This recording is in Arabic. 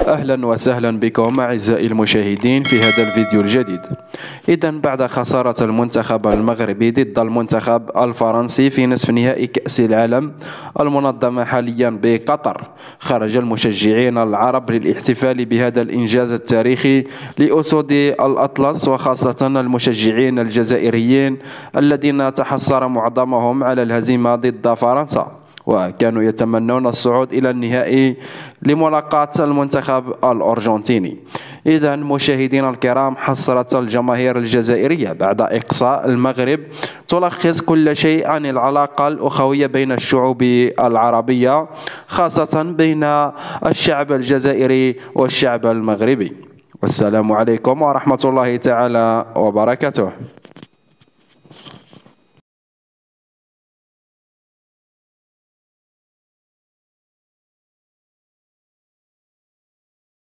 أهلا وسهلا بكم أعزائي المشاهدين في هذا الفيديو الجديد. إذن بعد خسارة المنتخب المغربي ضد المنتخب الفرنسي في نصف نهائي كأس العالم المنظمة حاليا بقطر، خرج المشجعين العرب للاحتفال بهذا الإنجاز التاريخي لأسود الأطلس، وخاصة المشجعين الجزائريين الذين تحسر معظمهم على الهزيمة ضد فرنسا، وكانوا يتمنون الصعود إلى النهائي لملاقاة المنتخب الأرجنتيني. إذن مشاهدينا الكرام، حصلت الجماهير الجزائرية بعد إقصاء المغرب تلخص كل شيء عن العلاقة الأخوية بين الشعوب العربية، خاصة بين الشعب الجزائري والشعب المغربي. والسلام عليكم ورحمة الله تعالى وبركاته.